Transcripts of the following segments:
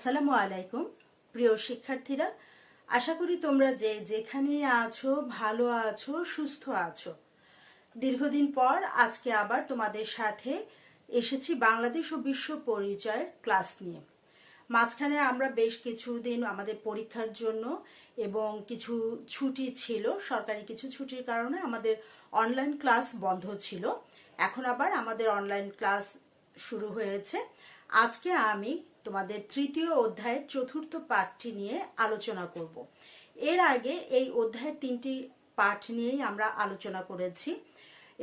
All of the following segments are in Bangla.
আসসালামু আলাইকুম প্রিয় শিক্ষার্থীরা, আশা করি তোমরা যে যেখানে আছো ভালো আছো, সুস্থ আছো। দীর্ঘদিন পর আজকে আবার তোমাদের সাথে এসেছি বাংলাদেশ ও বিশ্ব পরিচয়ের ক্লাস নিয়ে। মাঝখানে আমরা বেশ কিছুদিন আমাদের পরীক্ষার জন্য এবং কিছু ছুটি ছিল, সরকারি কিছু ছুটির কারণে আমাদের অনলাইন ক্লাস বন্ধ ছিল। এখন আবার আমাদের অনলাইন ক্লাস শুরু হয়েছে। আজকে আমি তোমাদের তৃতীয় অধ্যায়ের চতুর্থ পাঠটি নিয়ে আলোচনা করব। এর আগে এই অধ্যায়ের 3টি পাঠ নিয়েই আমরা আলোচনা করেছি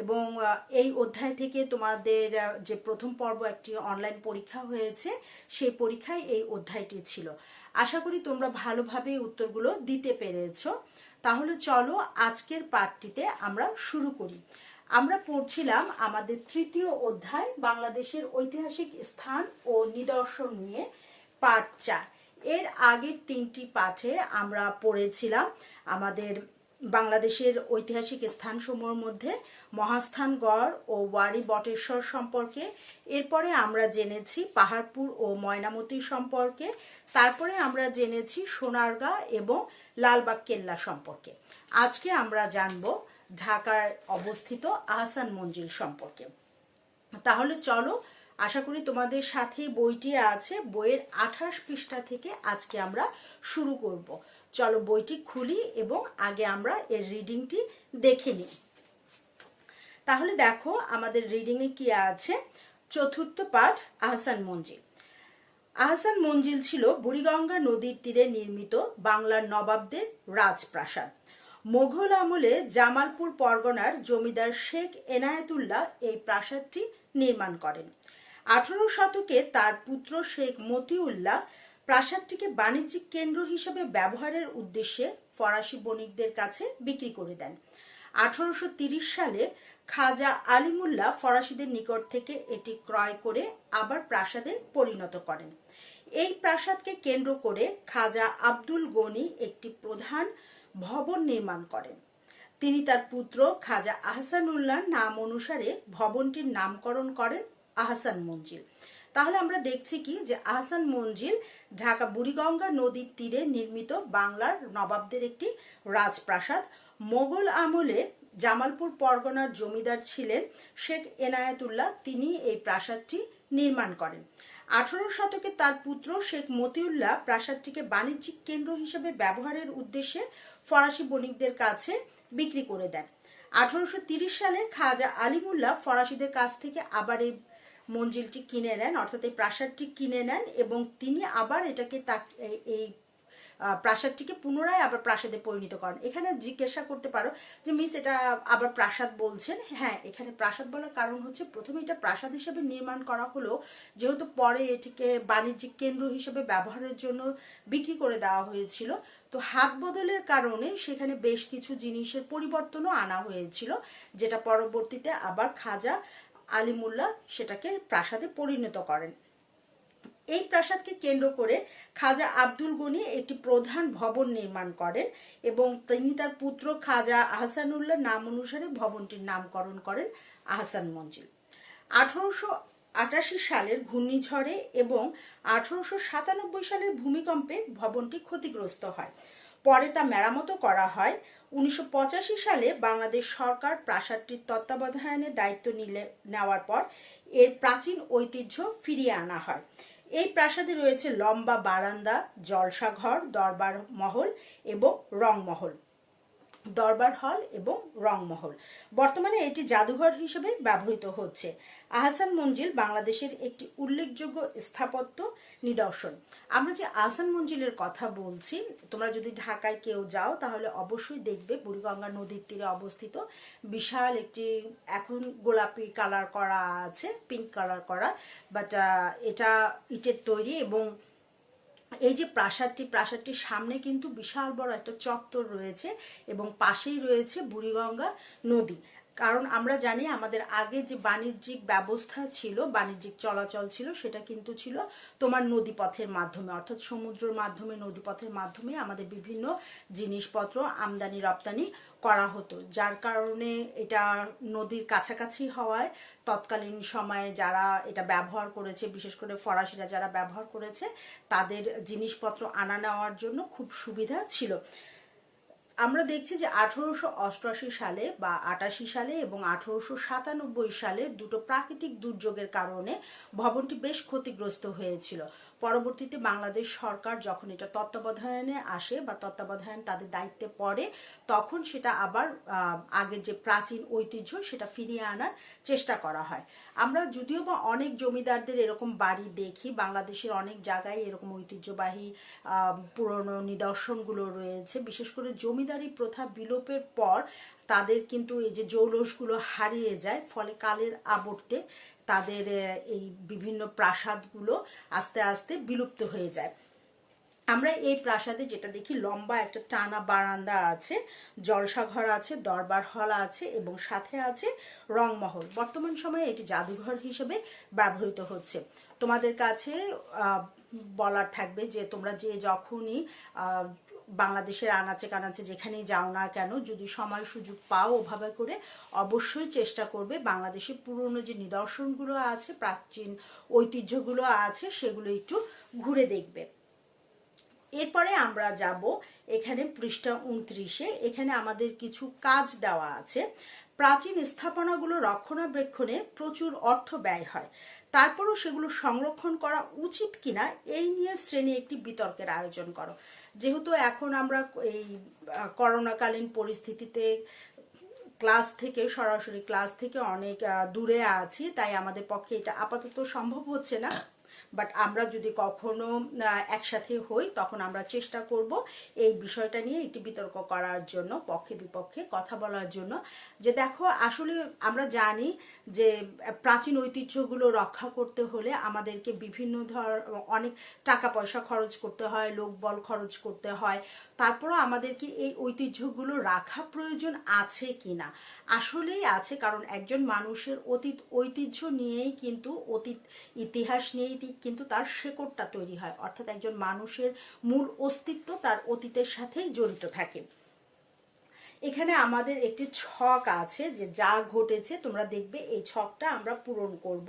এবং এই অধ্যায় থেকে তোমাদের যে প্রথম পর্ব একটি অনলাইন পরীক্ষা হয়েছে, সেই পরীক্ষায় এই অধ্যায়টি ছিল। আশা করি তোমরা ভালোভাবে উত্তরগুলো দিতে পেরেছো। তাহলে চলো আজকের পাঠটিতে আমরা শুরু করি। আমরা পড়ছিলাম আমাদের তৃতীয় অধ্যায় বাংলাদেশের ঐতিহাসিক স্থান ও নিদর্শন নিয়ে, পাঠ 4। এর আগের 3টি পাঠে আমরা পড়েছিলাম আমাদের বাংলাদেশের ঐতিহাসিক স্থানসমূহের মধ্যে মহাস্থানগড় ও ওয়ারী বটেশ্বর সম্পর্কে। এরপরে আমরা জেনেছি পাহাড়পুর ও ময়নামতি সম্পর্কে। তারপরে আমরা জেনেছি সোনারগাঁ এবং লালবাগ কেল্লা সম্পর্কে। আজকে আমরা জানব ঢাকায় অবস্থিত আহসান মঞ্জিল সম্পর্কে। তাহলে চলো, আশা করি তোমাদের সাথে বইটি আছে। বইয়ের 28 পৃষ্ঠা থেকে আজকে আমরা শুরু করব। চলো বইটি খুলি এবং আগে আমরা এর রিডিংটি দেখে নিই। তাহলে দেখো আমাদের রিডিংয়ে কি আছে। চতুর্থ পাঠ, আহসান মঞ্জিল। আহসান মঞ্জিল ছিল বুড়িগঙ্গা নদীর তীরে নির্মিত বাংলার নবাবদের রাজপ্রাসাদ। মোঘল আমলে জামালপুর পরগনার জমিদার শেখ এনায়েতুল্লাহ এই প্রাসাদটি নির্মাণ করেন। 18 শতকে তার পুত্র শেখ মতিউল্লাহ প্রাসাদটিকে বাণিজ্যিক কেন্দ্র হিসেবে ব্যবহারের উদ্দেশ্যে ফরাসি বণিকদের কাছে বিক্রি করে দেন। 1830 সালে খাজা আলিমুল্লাহ ফরাসিদের নিকট থেকে এটি ক্রয় করে আবার প্রাসাদে পরিণত করেন। এই প্রাসাদকে কেন্দ্র করে খাজা আব্দুল গনি একটি প্রধান ভবন নির্মাণ করেন। তিনি তার পুত্র খাজা আহসানুল্লাহর নাম অনুসারে ভবনটির নামকরণ করেন আহসান মঞ্জিল। তাহলে আমরা দেখছি কি যে আহসান মঞ্জিল ঢাকা বুড়িগঙ্গা নদীর তীরে নির্মিত বাংলার নবাবদের একটি রাজপ্রাসাদ। মোগল আমলে জামালপুর পরগনার জমিদার ছিলেন শেখ এনায়েতুল্লাহ, তিনি এই প্রাসাদটি নির্মাণ করেন। 18 শতকে তার পুত্র শেখ মতিউল্লাহ প্রাসাদটিকে বাণিজ্যিক কেন্দ্র হিসেবে ব্যবহারের উদ্দেশ্যে ফরাসি বণিকদের কাছে বিক্রি করে দেন। 1830 সালে খাজা আলিমুল্লাহ ফরাসিদের কাছ থেকে আবার এই মঞ্জিলটি কিনে নেন, অর্থাৎ এই প্রাসাদটি কিনে নেন এবং তিনি আবার এটাকে এই প্রাসাদটিকে পুনরায় আবার প্রাসাদে পরিণত করেন। এখানে জিজ্ঞাসা করতে পারো যে মিস এটা আবার প্রাসাদ বলছেন। হ্যাঁ, এখানে প্রাসাদ বলার কারণ হচ্ছে প্রথমে এটা প্রাসাদ হিসেবে নির্মাণ করা হলো, যেহেতু পরে এটিকে বাণিজ্যিক কেন্দ্র হিসেবে ব্যবহারের জন্য বিক্রি করে দেওয়া হয়েছিল, তো হাত বদলের কারণে সেখানে বেশ কিছু জিনিসের পরিবর্তনও আনা হয়েছিল, যেটা পরবর্তীতে আবার খাজা আলিমুল্লাহ সেটাকে প্রাসাদে পরিণত করেন। এই প্রাসাদকে কেন্দ্র করে খাজা আব্দুল গনি একটি প্রধান ভবন নির্মাণ করেন এবং তিনি তার পুত্র খাজা আহসানুল্লাহ নাম অনুসারে ভবনটির নামকরণ করেন আহসান মঞ্জিল। 1888 সালের ঘূর্ণিঝড়ে এবং 1897 সালের ভূমিকম্পে ভবনটি ক্ষতিগ্রস্ত হয়। পরে তা মেরামত করা হয়। 1985 সালে বাংলাদেশ সরকার প্রাসাদটির তত্ত্বাবধানে দায়িত্ব নেওয়ার পর এর প্রাচীন ঐতিহ্য ফিরিয়ে আনা হয়। এই প্রাসাদে রয়েছে লম্বা বারান্দা, জলসাঘর, দরবার হল এবং রংমহল। বর্তমানে এটি জাদুঘর হিসেবে ব্যবহৃত হচ্ছে। আহসান মঞ্জিল বাংলাদেশের একটি উল্লেখযোগ্য স্থাপত্য নিদর্শন। আমরা যে আহসান মঞ্জিলের কথা বলছি, তোমরা যদি ঢাকায় কেউ যাও তাহলে অবশ্যই দেখবে বুড়িগঙ্গা নদীর তীরে অবস্থিত বিশাল একটি, এখন গোলাপি কালার করা আছে, পিঙ্ক কালার করা, বাট এটা ইটের তৈরি এবং এই যে প্রাসাদটির সামনে কিন্তু বিশাল বড় একটা চত্বর রয়েছে এবং পাশেই রয়েছে বুড়িগঙ্গা নদী। কারণ আমরা জানি আমাদের আগে যে বাণিজ্যিক ব্যবস্থা ছিল, বাণিজ্যিক চলাচল ছিল, সেটা কিন্তু ছিল তোমার নদীপথের মাধ্যমে, অর্থাৎ সমুদ্রের মাধ্যমে, নদীপথের মাধ্যমে আমাদের বিভিন্ন জিনিসপত্র আমদানি রপ্তানি করা হতো। যার কারণে এটা নদীর কাছাকাছি হওয়ায় তৎকালীন সময়ে যারা এটা ব্যবহার করেছে, বিশেষ করে ফরাসিরা যারা ব্যবহার করেছে, তাদের জিনিসপত্র আনা নেওয়ার জন্য খুব সুবিধা ছিল। আমরা দেখছি যে 1888 সালে বা 88 সালে এবং 1897 সালে দুটো প্রাকৃতিক দুর্যোগের কারণে ভবনটি বেশ ক্ষতিগ্রস্ত হয়েছিল। পরবর্তীতে বাংলাদেশ সরকার যখন এটা তত্ত্বাবধানে আসে বা তত্ত্বাবধান তাদের দায়িত্বে পড়ে, তখন সেটা আবার আগের যে প্রাচীন ঐতিহ্য সেটা ফিরিয়ে আনার চেষ্টা করা হয়। আমরা যদিও বা অনেক জমিদারদের এরকম বাড়ি দেখি, বাংলাদেশের অনেক জায়গায় এরকম ঐতিহ্যবাহী পুরনো নিদর্শনগুলো রয়েছে। বিশেষ করে জমিদারি প্রথা বিলোপের পর তাদের কিন্তু এই যে জৌলসগুলো হারিয়ে যায়, ফলে কালের আবর্তে তাদের এই বিভিন্ন প্রাসাদগুলো আস্তে আস্তে বিলুপ্ত হয়ে যায়। আমরা এই প্রাসাদে যেটা দেখি, লম্বা একটা টানা বারান্দা আছে, জলসাঘর আছে, দরবার হল আছে এবং সাথে আছে রংমহল। বর্তমান সময়ে এটি জাদুঘর হিসেবে ব্যবহৃত হচ্ছে। তোমাদের কাছে বলার থাকবে যে তোমরা যে যখনই বাংলাদেশের আনাচে কানাচে যেখানেই যাও না কেন, যদি সময় সুযোগ পাও ওভাবে করে অবশ্যই চেষ্টা করবে বাংলাদেশের পুরনো যে নিদর্শনগুলো আছে, প্রাচীন ঐতিহ্যগুলো আছে, সেগুলো একটু ঘুরে দেখবে। এরপরে আমরা যাব এখানে পৃষ্ঠা 29-এ। এখানে আমাদের কিছু কাজ দেওয়া আছে। প্রাচীন স্থাপনাগুলো রক্ষণাবেক্ষণে প্রচুর অর্থ ব্যয় হয়, তারপরও সেগুলো সংরক্ষণ করা উচিত কিনা এই নিয়ে শ্রেণী একটি বিতর্কের আয়োজন করো। যেহেতু এখন আমরা এই করোনাকালীন পরিস্থিতিতে সরাসরি ক্লাস থেকে অনেক দূরে আছি, তাই আমাদের পক্ষে এটা আপাতত সম্ভব হচ্ছে না। বাট আমরা যদি কখনো একসাথে হই, তখন আমরা চেষ্টা করব এই বিষয়টা নিয়ে একটি বিতর্ক করার জন্য, পক্ষে বিপক্ষে কথা বলার জন্য। যে দেখো, আসলে আমরা জানি যে প্রাচীন ঐতিহ্যগুলো রক্ষা করতে হলে আমাদেরকে বিভিন্ন অনেক টাকা পয়সা খরচ করতে হয়, লোকবল খরচ করতে হয়। তারপরও আমাদেরকে এই ঐতিহ্যগুলো রাখা প্রয়োজন আছে কিনা? আসলেই আছে, কারণ একজন মানুষের অতীত ঐতিহ্য নিয়েই কিন্তু, অতীত ইতিহাস নিয়েই কিন্তু তার শেকড়টা তৈরি হয়। অর্থাৎ একজন মানুষের মূল অস্তিত্ব তার অতীতের সাথেই জড়িত থাকে। এখানে আমাদের একটি ছক আছে যে যা ঘটেছে, তোমরা দেখবে এই ছকটা আমরা পূরণ করব।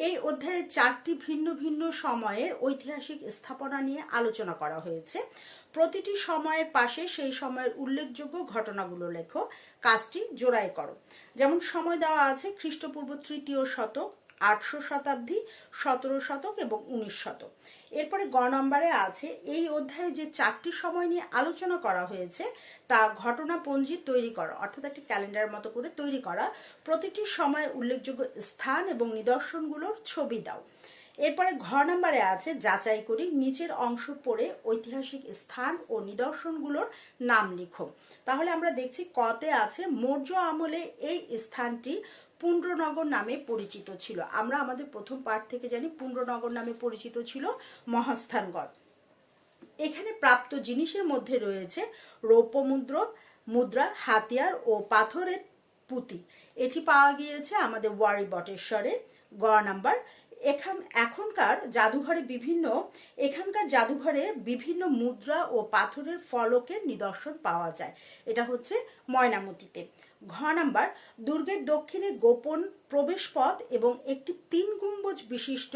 এই অধ্যায়ে 4টি ভিন্ন ভিন্ন সময়ের ঐতিহাসিক স্থাপনা নিয়ে আলোচনা করা হয়েছে। প্রতিটি সময়ের পাশে সেই সময়ের উল্লেখযোগ্য ঘটনাগুলো লেখো। কাজটি জোড়াই করো। যেমন সময় দেওয়া আছে খ্রিস্টপূর্ব 3য় শতক, 800 শতাব্দী, 17 শতক এবং 19 শতক। এরপরে গ নম্বরে আছে এই অধ্যায়ে যে 4টি সময় নিয়ে আলোচনা করা হয়েছে তা ঘটনাপঞ্জি তৈরি করা, অর্থাৎ একটি ক্যালেন্ডার মতো করে তৈরি করা। প্রতিটি সময়ের উল্লেখযোগ্য স্থান এবং নিদর্শনগুলোর ছবি দাও। এরপরে ঘ নম্বরে আছে যাচাই করি, নিচের অংশ পড়ে ঐতিহাসিক স্থান ও নিদর্শনগুলোর নাম লিখো। তাহলে আমরা দেখছি কতে আছে মৌর্য আমলে এই স্থানটি পুণ্ড্রনগর নামে পরিচিত ছিল। আমরা আমাদের প্রথম পাঠ থেকে জানি পুণ্ড্রনগর নামে পরিচিত ছিল মহাস্থানগড়। এখানে প্রাপ্ত জিনিসের মধ্যে রয়েছে রৌপ্য মুদ্রা, হাতিয়ার ও পাথরের পুঁতি। এটি পাওয়া গিয়েছে আমাদের ওয়ারি বটেশ্বরে। গ নাম্বার, এখানকার জাদুঘরে বিভিন্ন মুদ্রা ও পাথরের ফলকের নিদর্শন পাওয়া যায়। এটা হচ্ছে ময়নামতিতে। ঘ নাম্বার, দুর্গের দক্ষিণে গোপন প্রবেশ পথ এবং একটি 3 গম্বুজ বিশিষ্ট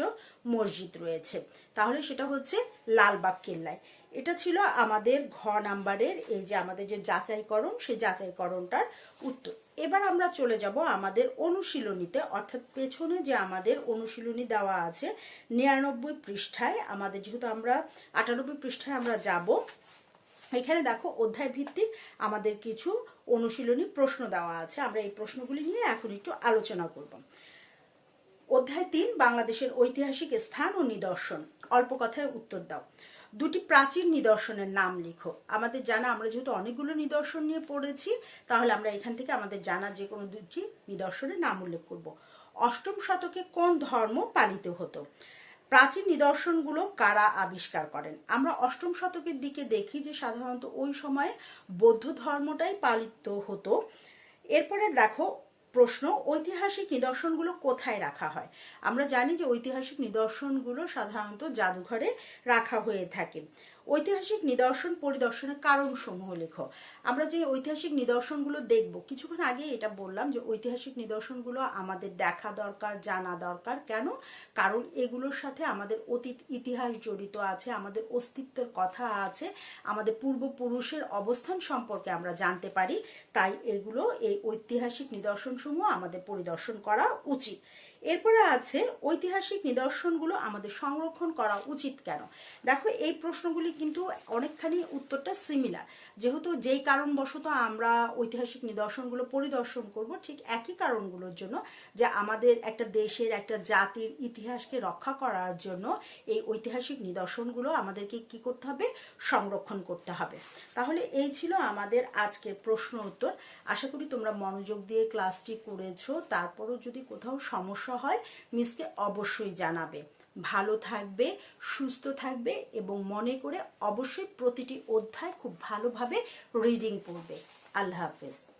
মসজিদ রয়েছে। তাহলে সেটা হচ্ছে লালবাগ কেল্লায়। এটা ছিল আমাদের ঘ নাম্বারের এই যে আমাদের যে যাচাইকরণ, সেই যাচাইকরণটার উত্তর। এবার আমরা চলে যাব আমাদের অনুশীলনীতে, অর্থাৎ পেছনে যে আমাদের অনুশীলনী দেওয়া আছে 99 পৃষ্ঠায়। আমাদের যেহেতু আমরা 98 পৃষ্ঠায় আমরা যাব, এখানে দেখো অধ্যায় ভিত্তিক আমাদের কিছু অনুশীলনী প্রশ্ন দেওয়া আছে। আমরা এই প্রশ্নগুলি নিয়ে এখন একটু আলোচনা করব। অধ্যায় 3, বাংলাদেশের ঐতিহাসিক স্থান ও নিদর্শন। অল্প কথায় উত্তর দাও। 2টি প্রাচীন নিদর্শনের নাম লিখো। আমাদের জানা, আমরা যেহেতু অনেকগুলো নিদর্শন নিয়ে পড়েছি, তাহলে আমরা এখান থেকে আমাদের জানা যে কোনো 2টি নিদর্শনের নাম উল্লেখ করব। 8ম শতকে কোন ধর্ম পালিত হতো? প্রাচীন নিদর্শনগুলো কারা আবিষ্কার করেন? আমরা 8ম শতকের দিকে দেখি যে সাধারণত ওই সময়ে বৌদ্ধ ধর্মটাই পালিত হতো। এরপরে দেখো প্রশ্ন, ঐতিহাসিক নিদর্শনগুলো কোথায় রাখা হয়? আমরা জানি যে ঐতিহাসিক নিদর্শনগুলো সাধারণত জাদুঘরে রাখা হয়ে থাকে। ঐতিহাসিক নিদর্শন পরিদর্শনের কারণসমূহ লেখো। আমরা যে ঐতিহাসিক নিদর্শনগুলো দেখব, কিছুক্ষণ আগে এটা বললাম যে ঐতিহাসিক নিদর্শনগুলো আমাদের দেখা দরকার, জানা দরকার। কেন? কারণ এগুলোর সাথে আমাদের অতীত ইতিহাস জড়িত আছে, আমাদের অস্তিত্বের কথা আছে, আমাদের পূর্বপুরুষের অবস্থান সম্পর্কে আমরা জানতে পারি। তাই এগুলো, এই ঐতিহাসিক নিদর্শনসমূহ আমাদের পরিদর্শন করা উচিত। এরপরে আছে ঐতিহাসিক নিদর্শনগুলো আমাদের সংরক্ষণ করা উচিত কেন? দেখো, এই প্রশ্নগুলি কিন্তু অনেকখানি উত্তরটা সিমিলার। যেহেতু যেই কারণবশত আমরা ঐতিহাসিক নিদর্শনগুলো পরিদর্শন করব, ঠিক একই কারণগুলোর জন্য, যে আমাদের একটা দেশের, একটা জাতির ইতিহাসকে রক্ষা করার জন্য এই ঐতিহাসিক নিদর্শনগুলো আমাদেরকে কি করতে হবে? সংরক্ষণ করতে হবে। তাহলে এই ছিল আমাদের আজকের প্রশ্ন উত্তর। আশা করি তোমরা মনোযোগ দিয়ে ক্লাসটি করেছো। তারপরও যদি কোথাও সমস্যা হয়, মিসকে অবশ্যই জানাবে। ভালো থাকবে, সুস্থ থাকবে এবং মনে করে অবশ্যই প্রতিটি অধ্যায় খুব ভালোভাবে রিডিং পড়বে। আল্লাহ হাফেজ।